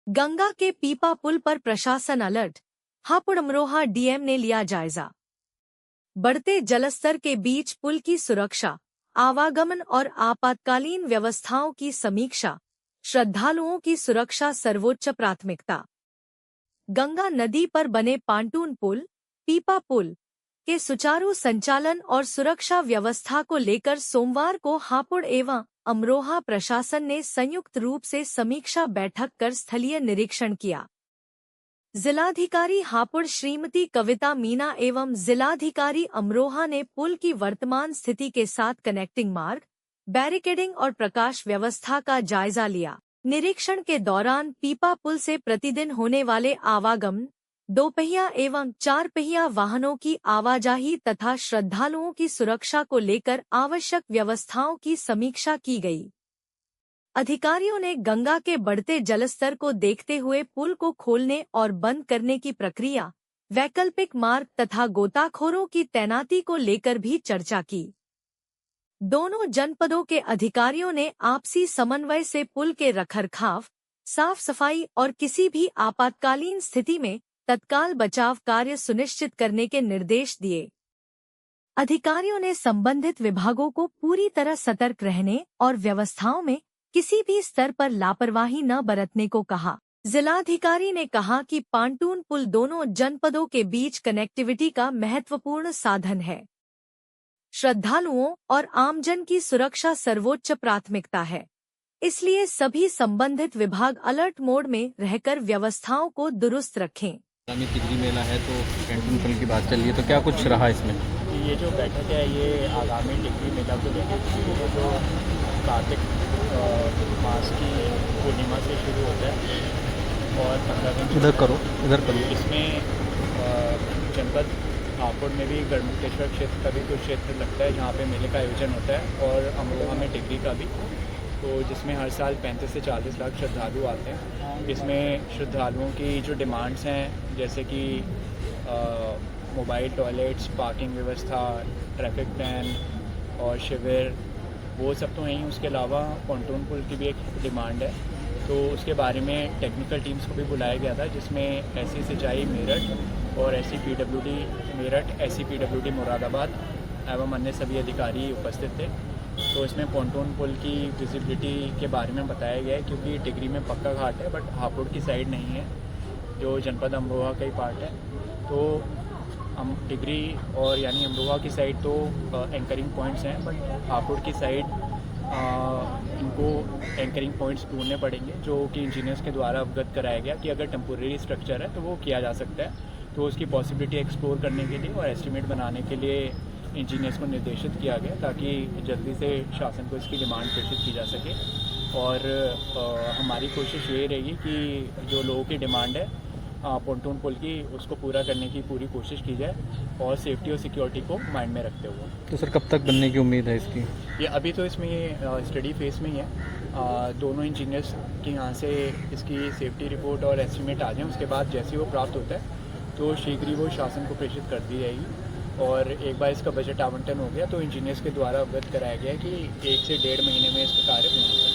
गंगा के पीपा पुल पर प्रशासन अलर्ट, हापुड़ अमरोहा डीएम ने लिया जायजा। बढ़ते जलस्तर के बीच पुल की सुरक्षा, आवागमन और आपातकालीन व्यवस्थाओं की समीक्षा, श्रद्धालुओं की सुरक्षा सर्वोच्च प्राथमिकता। गंगा नदी पर बने पांटून पुल, पीपा पुल के सुचारू संचालन और सुरक्षा व्यवस्था को लेकर सोमवार को हापुड़ एवं अमरोहा प्रशासन ने संयुक्त रूप से समीक्षा बैठक कर स्थलीय निरीक्षण किया। जिलाधिकारी हापुड़ श्रीमती कविता मीना एवं जिलाधिकारी अमरोहा ने पुल की वर्तमान स्थिति के साथ कनेक्टिंग मार्ग, बैरिकेडिंग और प्रकाश व्यवस्था का जायजा लिया। निरीक्षण के दौरान पीपा पुल से प्रतिदिन होने वाले आवागमन, दोपहिया एवं चार पहिया वाहनों की आवाजाही तथा श्रद्धालुओं की सुरक्षा को लेकर आवश्यक व्यवस्थाओं की समीक्षा की गई। अधिकारियों ने गंगा के बढ़ते जलस्तर को देखते हुए पुल को खोलने और बंद करने की प्रक्रिया, वैकल्पिक मार्ग तथा गोताखोरों की तैनाती को लेकर भी चर्चा की। दोनों जनपदों के अधिकारियों ने आपसी समन्वय से पुल के रखरखाव, साफ सफाई और किसी भी आपातकालीन स्थिति में तत्काल बचाव कार्य सुनिश्चित करने के निर्देश दिए। अधिकारियों ने संबंधित विभागों को पूरी तरह सतर्क रहने और व्यवस्थाओं में किसी भी स्तर पर लापरवाही न बरतने को कहा। जिलाधिकारी ने कहा कि पांटून पुल दोनों जनपदों के बीच कनेक्टिविटी का महत्वपूर्ण साधन है। श्रद्धालुओं और आमजन की सुरक्षा सर्वोच्च प्राथमिकता है, इसलिए सभी संबंधित विभाग अलर्ट मोड में रहकर व्यवस्थाओं को दुरुस्त रखें। तिगरी मेला है तो कैंटीन पुल की बात चल रही है, तो क्या कुछ रहा इसमें? ये जो बैठक है ये आगामी तिगरी मेला को लेकर जो कार्तिक मास की पूर्णिमा से शुरू होता है और 15 दिन इधर करो। इसमें जनपद हापुड़ में भी गढ़मुक्तेश्वर क्षेत्र का भी कुछ क्षेत्र लगता है जहाँ पे मेले का आयोजन होता है, और अमरोहा में टिगरी का भी, तो जिसमें हर साल 35 से 40 लाख श्रद्धालु आते हैं। इसमें श्रद्धालुओं की जो डिमांड्स हैं जैसे कि मोबाइल टॉयलेट्स, पार्किंग व्यवस्था, ट्रैफिक प्लान और शिविर, वो सब तो हैं। उसके अलावा पॉन्टून पुल की भी एक डिमांड है, तो उसके बारे में टेक्निकल टीम्स को भी बुलाया गया था, जिसमें एससी सिंचाई मेरठ और SC PWD Meerut, SC PWD Moradabad एवं अन्य सभी अधिकारी उपस्थित थे। तो इसमें पॉन्टून पुल की विजिबिलिटी के बारे में बताया गया है, क्योंकि टिगरी में पक्का घाट है बट हापुड़ की साइड नहीं है, जो जनपद अमरोहा का ही पार्ट है। तो टिगरी और यानी अमरोहा की साइड तो एंकरिंग पॉइंट्स हैं, बट हापुड़ की साइड इनको एंकरिंग पॉइंट्स ढूंढने पड़ेंगे, जो कि इंजीनियर्स के द्वारा अवगत कराया गया कि अगर टेम्पोरेरी स्ट्रक्चर है तो वो किया जा सकता है। तो उसकी पॉसिबिलिटी एक्सप्लोर करने के लिए और एस्टिमेट बनाने के लिए इंजीनियर्स को निर्देशित किया गया, ताकि जल्दी से शासन को इसकी डिमांड प्रेषित की जा सके। और हमारी कोशिश ये रहेगी कि जो लोगों की डिमांड है पॉन्टून पुल की, उसको पूरा करने की पूरी कोशिश की जाए, और सेफ्टी और सिक्योरिटी को माइंड में रखते हुए। तो सर कब तक बनने की उम्मीद है इसकी? ये अभी तो इसमें स्टडी फेज में ही है। दोनों इंजीनियर्स के यहाँ से इसकी सेफ्टी रिपोर्ट और एस्टीमेट आ जाएँ, उसके बाद जैसे वो प्राप्त होता है तो शीघ्र ही वो शासन को प्रेषित कर दी जाएगी। और एक बार इसका बजट आवंटन हो गया तो इंजीनियर्स के द्वारा अवगत कराया गया कि 1 से 1.5 महीने में इसका कार्य पूर्ण हो जाएगा।